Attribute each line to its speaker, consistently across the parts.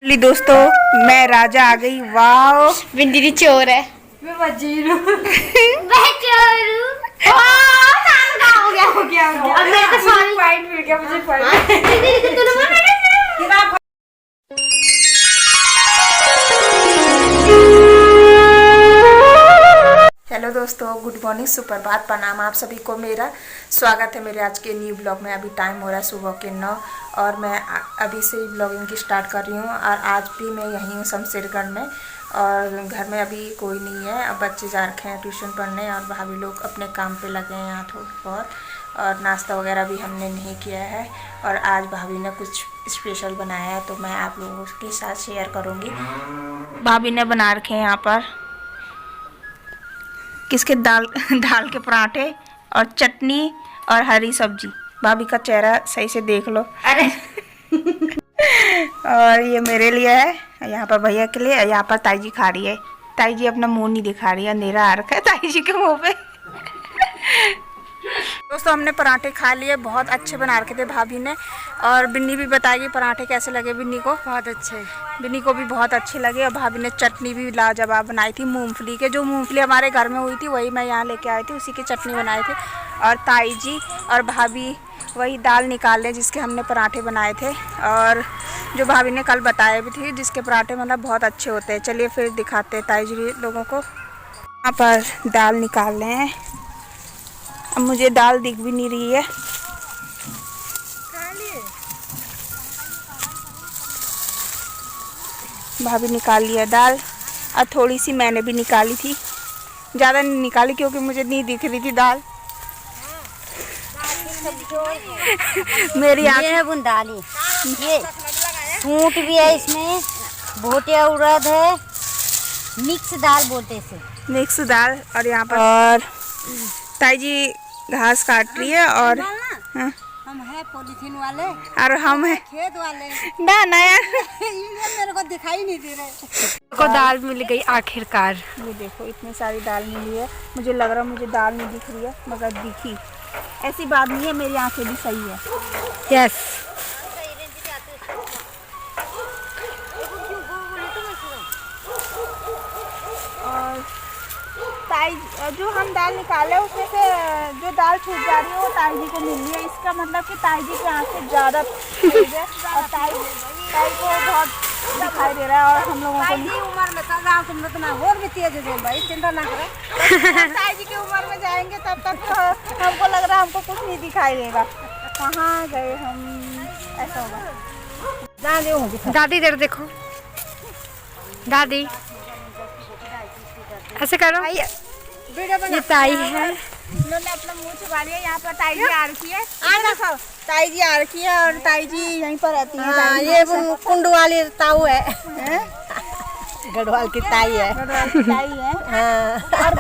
Speaker 1: दोस्तों मैं राजा आ गई। वाओ
Speaker 2: बिंदी चोर है।
Speaker 3: मैं वजीर हूँ।
Speaker 2: मैं चोर हूँ। हो गया अब मेरे को
Speaker 3: पॉइंट मिल गया मुझे पॉइंट।
Speaker 1: हेलो दोस्तों, गुड मॉर्निंग, सुप्रभात, प्रणाम आप सभी को। मेरा स्वागत है मेरे आज के न्यू ब्लॉग में। अभी टाइम हो रहा है सुबह के 9 और मैं अभी से ही ब्लॉगिंग की स्टार्ट कर रही हूँ। और आज भी मैं यहीं हूँ शमशेरगढ़ में और घर में अभी कोई नहीं है। अब बच्चे जा रखे हैं ट्यूशन पढ़ने और भाभी लोग अपने काम पे लगे हैं यहाँ थोड़ा बहुत। और नाश्ता वगैरह भी हमने नहीं किया है और आज भाभी ने कुछ स्पेशल बनाया है तो मैं आप लोगों के साथ शेयर करूँगी। भाभी ने बना रखे हैं यहाँ पर किसके दाल के पराठे और चटनी और हरी सब्जी। भाभी का चेहरा सही से देख लो।
Speaker 2: अरे
Speaker 1: और ये मेरे लिए है, यहाँ पर भैया के लिए। यहाँ पर ताई जी खा रही है। ताई जी अपना मुंह नहीं दिखा रही है, अंधेरा आ रखा है ताई जी के मुंह पे। दोस्तों हमने पराठे खा लिए, बहुत अच्छे बना रखे थे भाभी ने। और बिन्नी भी बताएगी पराठे कैसे लगे बिन्नी को।
Speaker 3: बहुत अच्छे।
Speaker 1: बिन्नी को भी बहुत अच्छे लगे। और भाभी ने चटनी भी लाजवाब बनाई थी मूंगफली के। जो मूंगफली हमारे घर में हुई थी वही मैं यहाँ लेके आई थी, उसी की चटनी बनाई थी। और ताई जी और भाभी वही दाल निकाल लें जिसके हमने पराठे बनाए थे और जो भाभी ने कल बताए भी थे जिसके पराठे मतलब बहुत अच्छे होते हैं। चलिए फिर दिखाते हैं ताई जी लोगों को। यहाँ पर दाल निकाल रहे हैं। अब मुझे दाल दिख भी नहीं रही है। भाभी निकाल लिया दाल और थोड़ी सी मैंने भी निकाली थी, ज़्यादा नहीं निकाली क्योंकि मुझे नहीं दिख रही थी दाल। मेरी
Speaker 2: ये है बुंदाली, ये सूट भी है, इसमें भोटिया उड़द है, मिक्स दाल बोलते इसे,
Speaker 1: मिक्स दाल। और यहाँ पर और ताई जी घास काट रही है और हाँ,
Speaker 2: हम है पॉलीथीन वाले
Speaker 1: और हम है
Speaker 2: खेत वाले
Speaker 1: ना यार।
Speaker 2: मेरे को दिखाई नहीं दे रहे।
Speaker 3: को दाल मिल गई आखिरकार।
Speaker 1: ये देखो इतनी सारी दाल मिली है। मुझे लग रहा है मुझे दाल नहीं दिख रही है मगर दिखी। ऐसी बात नहीं है, मेरी आंखें भी सही है।
Speaker 3: यस।
Speaker 1: और ताई जो हम दाल निकाले उसमें से जो दाल छूट जा रही है वो ताई जी को मिल रही है। इसका मतलब कि ताई जी की आंखें ज़्यादा तेज है और ताई को बहुत दिखाई दे रहा है और हम लोगों को नहीं।
Speaker 2: उम्र में तुम और भी तेज हो भाई, चिंता ना करें।
Speaker 1: ताई जी की उम्र में जाएंगे तब तक तो हमको लग रहा है हमको कुछ नहीं दिखाई देगा। कहाँ गए हम, ऐसा होगा।
Speaker 3: दादी इधर देखो, दादी ऐसे करो। ये ताई है।
Speaker 1: उन्होंने अपना मुंह छुपा लिया। यहाँ पर ताई जी आ रखी है। ताई जी आ रखी है और ताई जी यहीं पर रहती है।
Speaker 2: हाँ, ये कुंड वाली ताऊ है, गढ़वाल की ताई है।
Speaker 1: गढ़वाल की ताई है।
Speaker 2: हाँ।
Speaker 1: और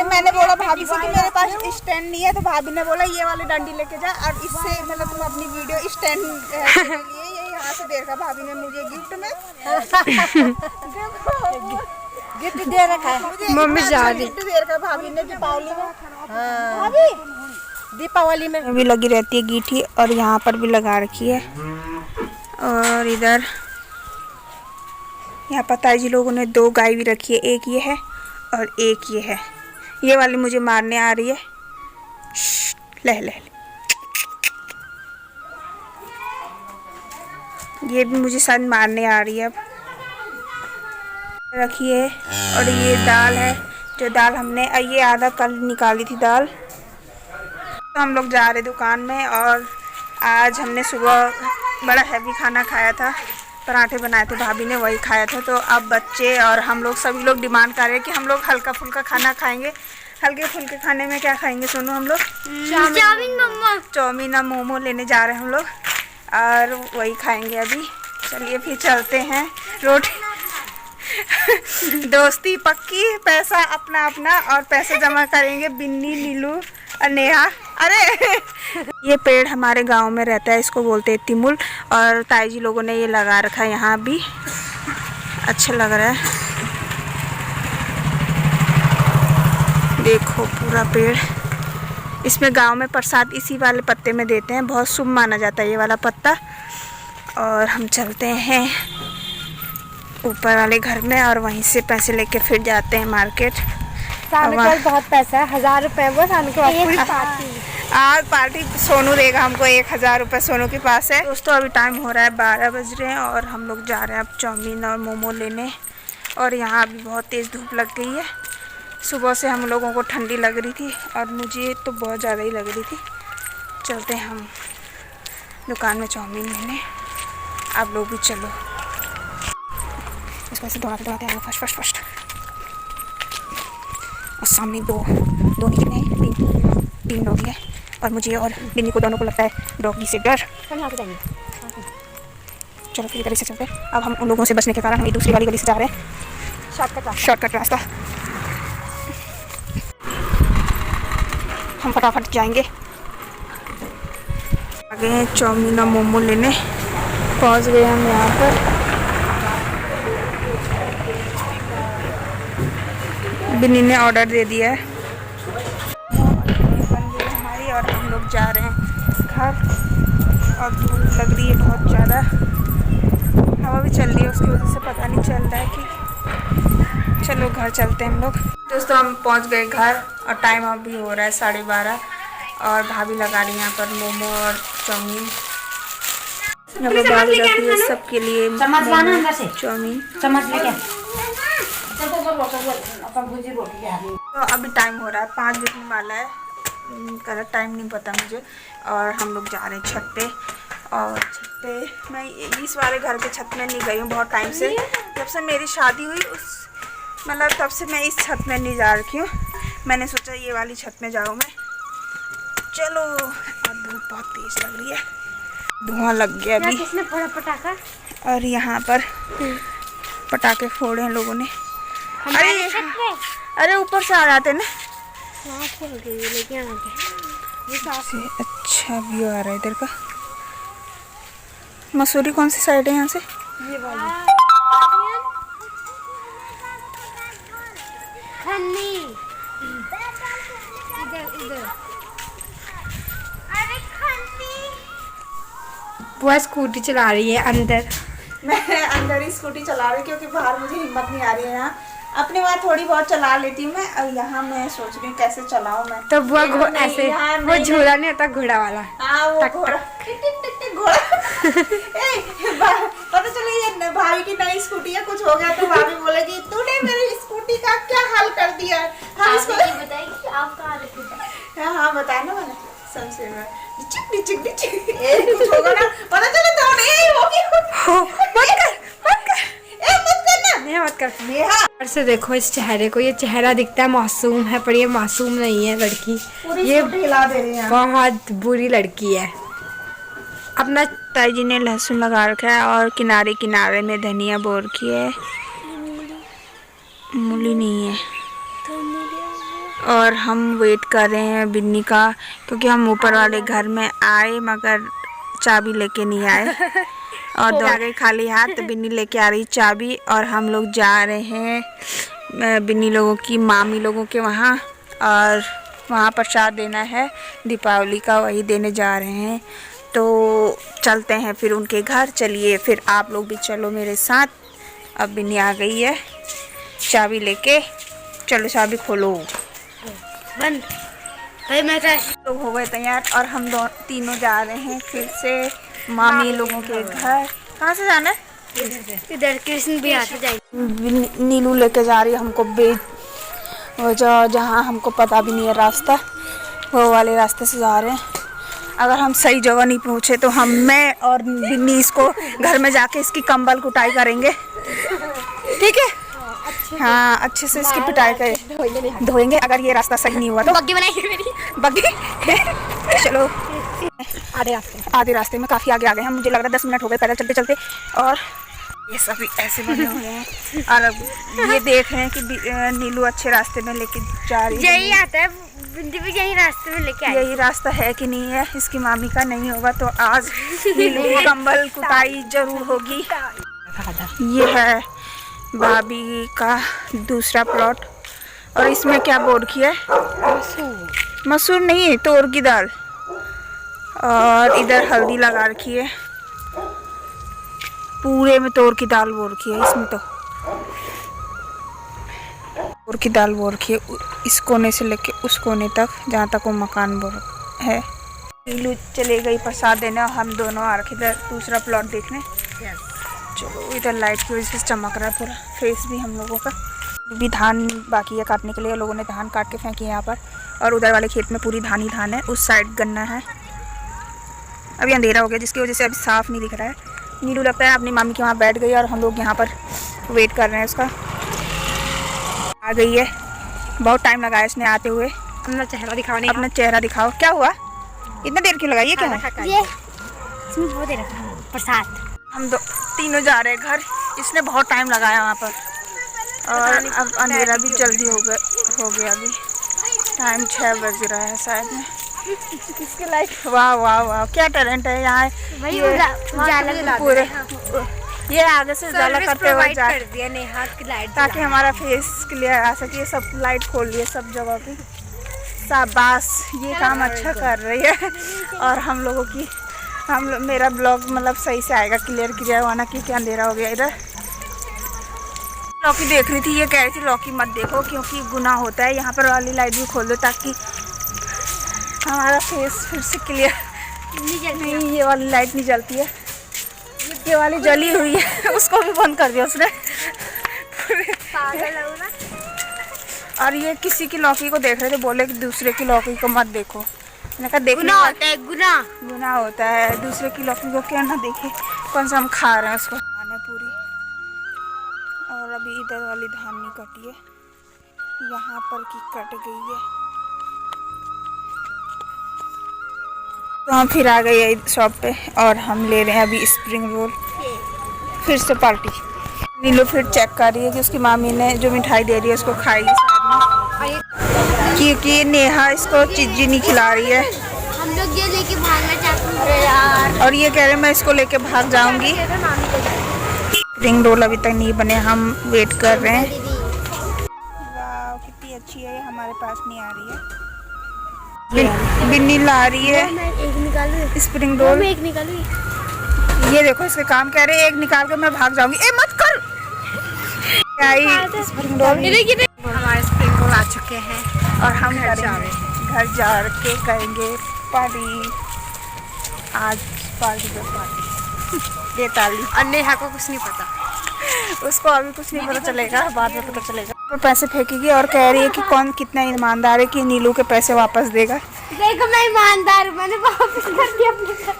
Speaker 1: मैंने बोला भाभी से कि मेरे पास स्टैंड नहीं है तो भाभी ने बोला ये वाली डंडी लेके जा और इससे मतलब तुम अपनी वीडियो स्टैंड के लिए ये यहाँ से देखा भाभी ने मुझे गिफ्ट में।
Speaker 2: गिफ्ट दे रखा है
Speaker 3: मम्मी जा रही।
Speaker 1: गिफ्ट दे रखा भाभी ने दीपावली में।
Speaker 2: हाँ,
Speaker 1: भाभी
Speaker 2: दीपावली में
Speaker 1: भी लगी रहती है गीठी और यहाँ पर भी लगा रखी है। और इधर यहाँ पर ताई जी लोगों ने 2 गाय भी रखी है, एक ये है और एक ये है। ये वाली मुझे मारने आ रही है। ले ले ले। ये भी मुझे शायद मारने आ रही है। अब रखिए। और ये दाल है, जो दाल हमने ये आधा कल निकाली थी दाल। तो हम लोग जा रहे दुकान में और आज हमने सुबह बड़ा हैवी खाना खाया था, पराठे बनाए थे भाभी ने, वही खाया था। तो अब बच्चे और हम लोग सभी लोग डिमांड कर रहे हैं कि हम लोग हल्का फुल्का खाना खाएंगे। हल्के फुल्के खाने में क्या खाएंगे सुनो? हम लोग चाउमीन और मोमो लेने जा रहे हैं हम लोग और वही खाएंगे अभी। चलिए फिर चलते हैं। रोटी दोस्ती पक्की, पैसा अपना अपना और पैसे जमा करेंगे बिन्नी, नीलू और नेहा। अरे ये पेड़ हमारे गांव में रहता है, इसको बोलते हैं तिमुल। और ताई जी लोगों ने ये लगा रखा है यहाँ भी, अच्छा लग रहा है। देखो पूरा पेड़। इसमें गांव में प्रसाद इसी वाले पत्ते में देते हैं, बहुत शुभ माना जाता है ये वाला पत्ता। और हम चलते हैं ऊपर वाले घर में और वहीं से पैसे लेके फिर जाते हैं मार्केट।
Speaker 3: सानू के पास बहुत पैसा है, 1000 रुपए वो सानू के पास पूरी पार्टी।
Speaker 1: आज पार्टी सोनू देगा हमको, 1000 रुपये सोनू के पास है। दोस्तों अभी टाइम हो रहा है 12 बज रहे हैं और हम लोग जा रहे हैं अब चाउमीन और मोमो लेने। और यहाँ अभी बहुत तेज़ धूप लग गई है। सुबह से हम लोगों को ठंडी लग रही थी और मुझे तो बहुत ज़्यादा ही लग रही थी। चलते हैं हम दुकान में चाउमीन लेने, आप लोग भी चलो। इसको ऐसे दौड़ाते दौड़ाते आए फर्स्ट और सामने दो नहीं तीन लोग हैं और मुझे और बिन्नी को दोनों को लगता है डॉगी से डर। चलो फिर इधर से चलते हैं। अब हम उन लोगों से बचने के कारण हम ये दूसरी वाली गली से जा रहे हैं, शॉर्टकट रास्ता। हम फटाफट जाएंगे। आगे हैं चाउमीन और मोमो लेने, पहुंच गए हम यहाँ पर। बिन्नी ने ऑर्डर दे दिया है हमारी और हम लोग जा रहे हैं घर। और धूप लग रही है बहुत ज़्यादा, हवा भी चल रही है, उसकी वजह से पता नहीं चल रहा है कि चलो घर चलते हैं हम लोग। दोस्तों हम पहुंच गए घर और टाइम अभी हो रहा है 12:30 और भाभी लगा रही है यहाँ पर मोमो और चाउमीन। यहाँ पर भाभी रखी है सबके लिए चाउमीन। तो अभी टाइम हो रहा है 5 बजने वाला है, करेक्ट टाइम नहीं पता मुझे। और हम लोग जा रहे हैं छत पे। और छत पे मैं इस वाले घर के छत में नहीं गई हूँ बहुत टाइम से, जब से मेरी शादी हुई मतलब तब से मैं इस छत में नहीं जा रखी हूँ। मैंने सोचा ये वाली छत में जाऊँ मैं। चलो और धूप बहुत तेज लग रही है, धुआं लग गया अभी।
Speaker 3: किसने फोड़ा पटाखा?
Speaker 1: और यहाँ पर पटाखे फोड़े हैं लोगों ने। अरे ऊपर से आ जाते ना। अच्छा व्यू आ रहा है इधर का। मसूरी कौन सी साइड है यहाँ से?
Speaker 3: ये वाली इधर वो स्कूटी चला रही है अंदर।
Speaker 1: मैं अंदर ही स्कूटी चला रही हूँ क्योंकि बाहर मुझे हिम्मत नहीं आ रही है। यहाँ अपने वहाँ थोड़ी बहुत चला लेती हूँ मैं, और यहाँ मैं सोच रही हूँ कैसे चलाऊँ मैं।
Speaker 3: तो वो ऐसे वो झूला नहीं होता घोड़ा वाला।
Speaker 1: हाँ वो घोड़ा घोड़ा पता चले ये भाई की नई स्कूटी है, कुछ हो गया तो भाभी बोलेगी तूने मेरी स्कूटी का क्या हाल कर दिया। हाँ इसको
Speaker 2: बताइए आप कहाँ रखते हैं?
Speaker 1: हाँ बताया ना मैंने सबसे कुछ होगा ना, पता चले तो नहीं
Speaker 3: मत कर। से देखो इस चेहरे को, ये चेहरा दिखता है मासूम है पर ये मासूम नहीं है लड़की, ये
Speaker 1: हिला दे रही है,
Speaker 3: बहुत बुरी लड़की है। अपना
Speaker 1: ताई जी ने लहसुन लगा रखा है और किनारे किनारे में धनिया बो रखी है, मूली नहीं है। और हम वेट कर रहे हैं बिन्नी का, क्योंकि हम ऊपर वाले घर में आए मगर चाबी लेके नहीं आए और दौड़ गए खाली हाथ। तो बिन्नी लेके आ रही चाबी और हम लोग जा रहे हैं बिन्नी लोगों की मामी लोगों के वहाँ, और वहाँ प्रसाद देना है दीपावली का, वही देने जा रहे हैं। तो चलते हैं फिर उनके घर। चलिए फिर आप लोग भी चलो मेरे साथ। अब बिन्नी आ गई है चाबी लेके, चलो चाबी खोलो।
Speaker 3: बंद
Speaker 1: लोग हो गए तैयार और हम तीनों जा रहे हैं फिर से मामी लोगों के घर। कहाँ से जाना है?
Speaker 3: इधर कृष्ण बिहार से जाएंगे।
Speaker 1: नीलू लेके जा रही है हमको जहाँ हमको पता भी नहीं है रास्ता, वो वाले रास्ते से जा रहे हैं। अगर हम सही जगह नहीं पहुँचे तो मैं और बिन्नी इसको घर में जाके इसकी कंबल कुटाई करेंगे, ठीक है? हाँ अच्छे से इसकी पिटाई कर धोएंगे। अगर ये रास्ता सही नहीं हुआ तो
Speaker 3: बग्गी बनाएंगे मेरी
Speaker 1: बग्गी चलो
Speaker 3: आधे
Speaker 1: रास्ते में काफ़ी आगे आ गए हम, मुझे लग रहा है 10 मिनट हो गए पैदल चलते चलते। और ये सभी ऐसे बने हुए हैं और अब ये देख रहे हैं कि नीलू अच्छे रास्ते में लेके जा रही है।
Speaker 3: यही आता है बिंदी भी, यही रास्ते में लेके आई।
Speaker 1: यही रास्ता है कि नहीं है इसकी मामी का, नहीं होगा तो आज नीलू की कंबल कुटाई जरूर होगी। ये है भाभी का दूसरा प्लॉट और इसमें क्या बो रखी है? मसूर नहीं है, तोर की दाल। और इधर हल्दी लगा रखी है, पूरे में तोर की दाल बो रखी है इसमें तो। और की दाल बो रखी है इस कोने से लेके उस कोने तक जहाँ तक वो मकान बो है। नीलू चले गई प्रसाद देने और हम दोनों आ रखे इधर दूसरा प्लॉट देखने। चलो इधर लाइट की वजह से चमक रहा है पूरा फेस भी हम लोगों का। भी धान बाकी है काटने के लिए, लोगों ने धान काट के फेंकी यहाँ पर। और उधर वाले खेत में पूरी धान ही धान है, उस साइड गन्ना है। अभी अंधेरा हो गया जिसकी वजह से अभी साफ नहीं दिख रहा है। नीलू लगता है अपनी मामी के वहाँ बैठ गई और हम लोग यहाँ पर वेट कर रहे हैं उसका। आ गई है, बहुत टाइम लगाया इसने आते हुए।
Speaker 3: अपना चेहरा दिखाओ, नहीं
Speaker 1: अपना चेहरा दिखाओ। क्या हुआ, इतना देर क्यों लगाई है? क्या है
Speaker 2: ये इसमें वो दे रखा है प्रसाद।
Speaker 1: हम तीनों जा रहे हैं घर। इसने बहुत टाइम लगाया वहाँ पर और अब अंधेरा भी जल्दी हो गया। अभी टाइम 6 बज रहा है शायद में। इसके लाइट वाह वाह वाह क्या टैलेंट है यहाँ। पूरे ये आगे से उजाला करते हुए जा
Speaker 3: कर दिया नेहा की लाइट
Speaker 1: ताकि हमारा फेस क्लियर आ सके। सब लाइट खोल लिए सब जगह पे। शाबाश, ये काम अच्छा कर रही है। और हम लोगों की मेरा ब्लॉग मतलब सही से आएगा, क्लियर होना क्योंकि अंधेरा हो गया। इधर लौकी देख रही थी, ये कह रही थी लौकी मत देखो क्योंकि गुनाह होता है। यहाँ पर वाली लाइट भी खोल दो ताकि हमारा फेस फिर से क्लियर नहीं। ये वाली लाइट नहीं जलती है, ये वाली जली हुई है उसको भी बंद कर दिया उसने। और ये किसी की लौकी को देख रहे थे, बोले कि दूसरे की लौकी को मत देखो। मैंने कहा देखना
Speaker 2: होता है,
Speaker 1: गुनाह होता है, दूसरे की लौकी को क्या ना देखे। कौन सा हम खा रहे हैं उसको खाने पूरी। और अभी इधर वाली धान नहीं कटी है, यहाँ पर की कट गई है। तो हम फिर आ गए हैं शॉप पे और हम ले रहे हैं अभी स्प्रिंग रोल। फिर से पार्टी। नीलू फिर चेक कर रही है कि उसकी मामी ने जो मिठाई दे रही है उसको खाएगी क्योंकि नेहा इसको चिज्जी नहीं खिला रही है।
Speaker 2: हम लोग ये लेके भागना चाहते हैं यार।
Speaker 1: और ये कह रहे मैं इसको लेके भाग जाऊंगी। स्प्रिंग रोल अभी तक नहीं बने, हम वेट कर रहे हैं। वाह कितनी अच्छी है, ये हमारे पास नहीं आ रही है। बिन्नी ला रही है स्प्रिंग रोल। ये देखो इसके काम कह रहे हैं एक निकाल के मैं भाग जाऊंगी। ए मत कर। स्प्रिंग रोल
Speaker 3: हमारे स्प्रिंग रोल आ चुके हैं
Speaker 1: और हम घर जा के करेंगे पार्टी। आज पार्टी पे पार्टी। ये ताली।
Speaker 3: और नेहा को कुछ नहीं पता,
Speaker 1: उसको अभी कुछ नहीं पता चलेगा, बाद में पता चलेगा। तो पैसे फेंकेगी और कह रही है कि कौन कितना ईमानदार है कि नीलू के पैसे वापस देगा।
Speaker 2: देखो मैं ईमानदार, मैंने वापस कर दिया अपने पैसे।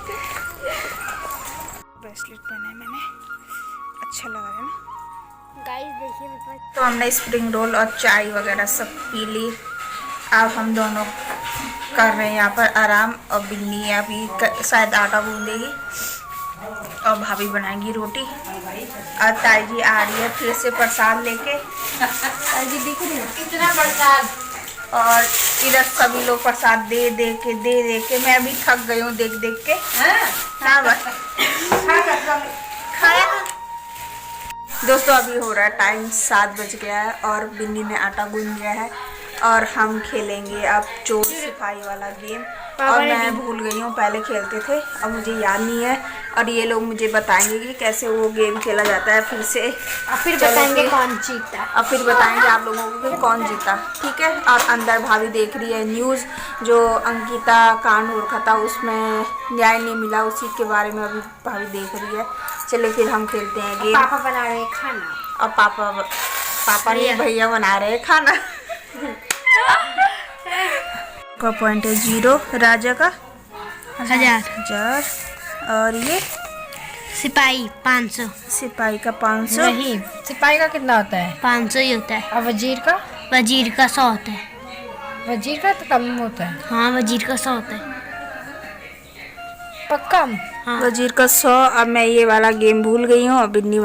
Speaker 1: ब्रेसलेट पहना है मैंने, अच्छा लग रहा है ना।
Speaker 2: गाइस देखिए मेरे पास।
Speaker 1: तो हमने स्प्रिंग रोल और चाय वगैरह सब पी ली। अब हम दोनों कर रहे हैं यहाँ पर आराम। और बिन्नी अभी शायद आटा गूंदेगी और भाभी बनाएंगी रोटी। और ताई जी आ रही है फिर से प्रसाद लेके। ताई जी दिख रही है कितना प्रसाद। और इधर सभी लोग प्रसाद दे दे के मैं अभी थक गई हूँ देख के। हाँ बस खाया दोस्तों। अभी हो रहा है टाइम 7 बज गया है और बिन्नी ने आटा गूंद दिया है और हम खेलेंगे अब चोर सिपाही वाला गेम। और मैं भूल गई हूँ, पहले खेलते थे अब मुझे याद नहीं है। और ये लोग मुझे बताएंगे कि कैसे वो गेम खेला जाता है फिर से।
Speaker 2: फिर बताएंगे कौन जीता।
Speaker 1: अब फिर बताएंगे आप लोगों को कि कौन जीता, ठीक है। और अंदर भाभी देख रही है न्यूज़, जो अंकिता कांड हो रखा था उसमें न्याय नहीं मिला, उसी के बारे में अभी भाभी देख रही है। चलिए फिर हम खेलते हैं गेम।
Speaker 2: पापा बना रहे हैं खाना।
Speaker 1: और पापा नहीं भैया बना रहे हैं खाना। का पॉइंट है 0, राजा का 1000 और ये
Speaker 2: सिपाही 500।
Speaker 1: सिपाही का 500।
Speaker 3: नहीं, सिपाही का कितना होता है?
Speaker 2: 500 ही होता है।
Speaker 3: और वजीर का?
Speaker 2: वजीर का 100 होता है।
Speaker 3: वजीर का तो कम होता है।
Speaker 2: हाँ वजीर का 100 होता है।
Speaker 3: पक्का?
Speaker 2: हाँ।
Speaker 1: वजीर का 100। अब मैं ये वाला गेम भूल गई हूँ। बिन्नी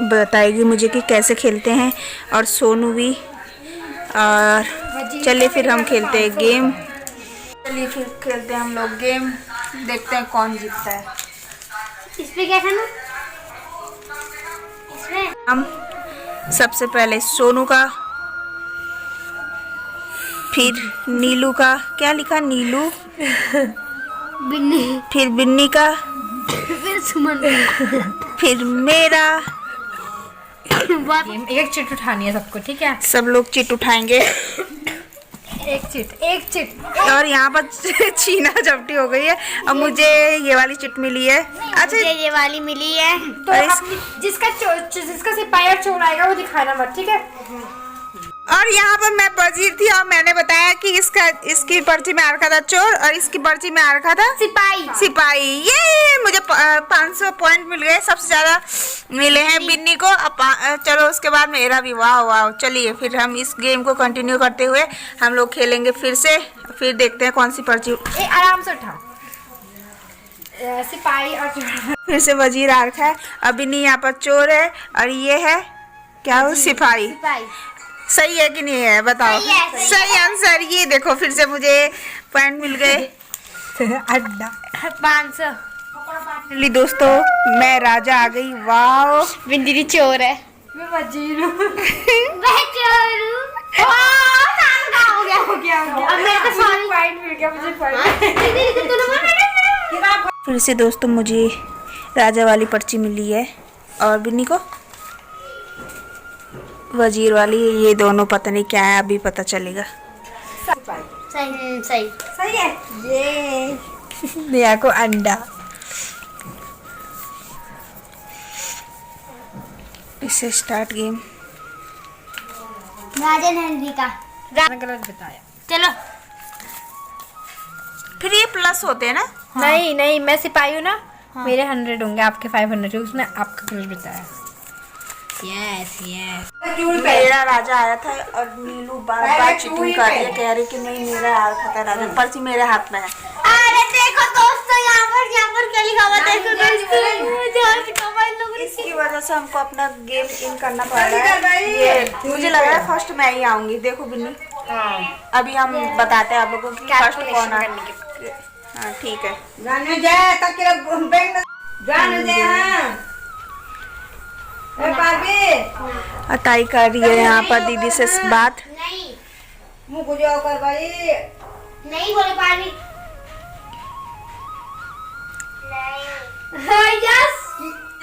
Speaker 1: बताएगी मुझे कि कैसे खेलते हैं और सोनू भी। और चलिए फिर हम खेलते हैं गेम। चलिए फिर खेलते हैं हम लोग गेम, देखते हैं कौन जीतता है।
Speaker 2: इस पे क्या करना? इसमें
Speaker 1: हम सबसे पहले सोनू का, फिर नीलू का, क्या लिखा नीलू,
Speaker 2: बिन्नी,
Speaker 1: फिर बिन्नी का,
Speaker 2: फिर सुमन,
Speaker 1: फिर मेरा,
Speaker 3: गेम, एक चिट उठानी है सबको, ठीक है?
Speaker 1: सब लोग चिट उठाएंगे
Speaker 3: एक चिट।
Speaker 1: और यहाँ पर छीना झपटी हो गई है। अब मुझे ये वाली चिट मिली है। अच्छा
Speaker 2: ये वाली मिली है।
Speaker 3: तो जिसका सिपाही और चोर आएगा वो दिखाना मत, ठीक है?
Speaker 1: और यहाँ पर मैं वजीर थी और मैंने बताया कि इसकी पर्ची में आ रखा था चोर और इसकी पर्ची में आ रखा था सिपाही। ये मुझे 500 पॉइंट मिल गए, सबसे ज्यादा मिले हैं बिन्नी को। अब चलो उसके बाद मेरा भी। वाह। चलिए फिर हम इस गेम को कंटिन्यू करते हुए हम लोग खेलेंगे फिर से। फिर देखते हैं कौन सी पर्ची।
Speaker 3: आराम से उठाओ। सिपाही और चोर।
Speaker 1: फिर से वजीर आ रखा है। अब बिन्नी यहाँ पर चोर है और ये है क्या हो, सिपाही। सही है कि नहीं है बताओ? सही आंसर। ये देखो फिर से मुझे पॉइंट मिल गए।
Speaker 3: अड्डा 500।
Speaker 1: दोस्तों मैं राजा आ गई। वाह,
Speaker 2: बिंदी चोर है।
Speaker 3: मैं वजीर हूँ।
Speaker 2: मैं चोर हूँ।
Speaker 3: हो गया। अब मेरे को पॉइंट मिल गया, मुझे पॉइंट।
Speaker 1: फिर से दोस्तों मुझे राजा वाली पर्ची मिली है और बिन्नी को वजीर वाली। ये दोनों पता नहीं क्या है, अभी पता चलेगा।
Speaker 2: सही
Speaker 3: है। ये दिया को अंडा।
Speaker 1: इससे स्टार्ट गेम।
Speaker 2: राजा नंदी का
Speaker 3: गलत बताया।
Speaker 2: चलो
Speaker 1: फिर ये प्लस होते हैं ना?
Speaker 3: नहीं, मैं सिपाही हूँ ना। मेरे 100 होंगे, आपके 500 है, उसमें आपका गलत बताया। यस।
Speaker 1: मेरा राजा आया था और नीलू बार चीटिंग कर रही है, कह रही कि नहीं मेरा आ रखा था राजा। पर्ची मेरे हाथ में है।
Speaker 2: अरे देखो दोस्तों, यहाँ पर क्या लिखा हुआ देखो दोस्तों।
Speaker 1: इसकी वजह से हमको अपना गेम इन करना पड़ रहा है। ये मुझे लग रहा है फर्स्ट मैं ही आऊंगी। देखो बिन्नी, अभी हम बताते हैं आप लोगों की फर्स्ट कौन है। हाँ ठीक है। अताई कर रही है यहाँ पर दीदी से बात।
Speaker 2: नहीं बोले पानी।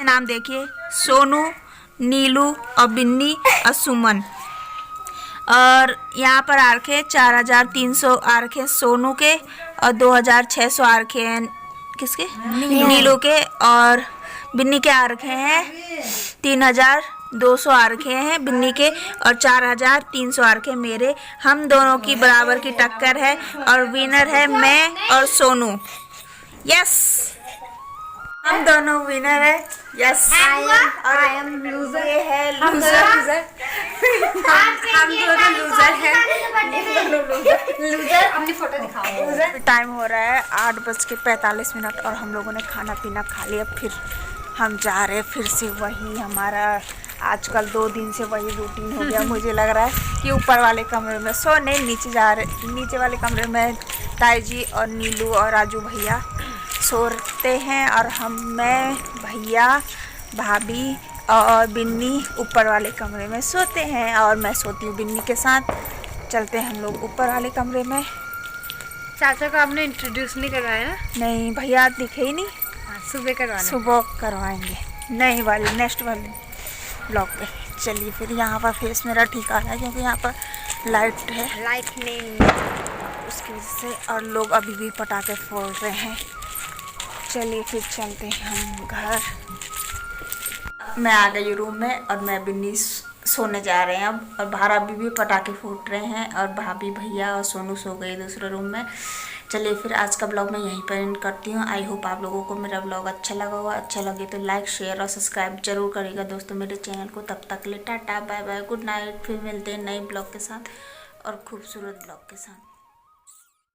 Speaker 1: नाम देखिए, सोनू, नीलू और बिन्नी और सुमन। और यहाँ पर आरखे 4300 आरखे सोनू के और 2600 आरखे हैं किसके, नीलू के। और बिन्नी के आरखे हैं 3200 आरखे हैं बिन्नी के और 4300 आरखे मेरे। हम दोनों की बराबर की टक्कर है और विनर है मैं और सोनू। यस, हम दोनों विनर है। Yes,
Speaker 3: I am loser.
Speaker 1: ये है
Speaker 3: हम
Speaker 1: लूजर।
Speaker 3: दोनों लूजर हैं। लूजर अपनी फोटो दिखाओ।
Speaker 1: टाइम हो रहा है 8:45 और हम लोगों ने खाना पीना खा लिया। फिर हम जा रहे हैं फिर से वही हमारा आजकल 2 दिन से वही रूटीन हो गया। मुझे लग रहा है कि ऊपर वाले कमरे में सोने, नीचे वाले कमरे में ताई जी और नीलू और राजू भैया सोते हैं और मैं, भैया, भाभी और बिन्नी ऊपर वाले कमरे में सोते हैं और मैं सोती हूँ बिन्नी के साथ। चलते हैं हम लोग ऊपर वाले कमरे में।
Speaker 3: चाचा को आपने इंट्रोड्यूस नहीं करवाया ना?
Speaker 1: नहीं भैया दिखे ही नहीं। सुबह करवाएंगे नई वाली नेक्स्ट वाली ब्लॉग पे। चलिए फिर यहाँ पर फेस मेरा ठीक आ रहा है क्योंकि यहाँ पर लाइट है,
Speaker 3: लाइटनिंग
Speaker 1: उसकी वजह से। और लोग अभी भी पटाखे फोड़ रहे हैं। चलिए फिर चलते हैं हम घर। मैं आ गई रूम में और मैं बिन्नी सोने जा रहे हैं अब। और बाहर अभी भी पटाखे फूट रहे हैं और भाभी, भैया और सोनू सो गए दूसरे रूम में। चलिए फिर आज का ब्लॉग मैं यहीं पर एंड करती हूँ। आई होप आप लोगों को मेरा ब्लॉग अच्छा लगा होगा। अच्छा लगे तो लाइक, शेयर और सब्सक्राइब जरूर करिएगा दोस्तों मेरे चैनल को। तब तक के लिए tata bye bye, good night. फिर मिलते हैं नए ब्लॉग के साथ और खूबसूरत ब्लॉग के साथ।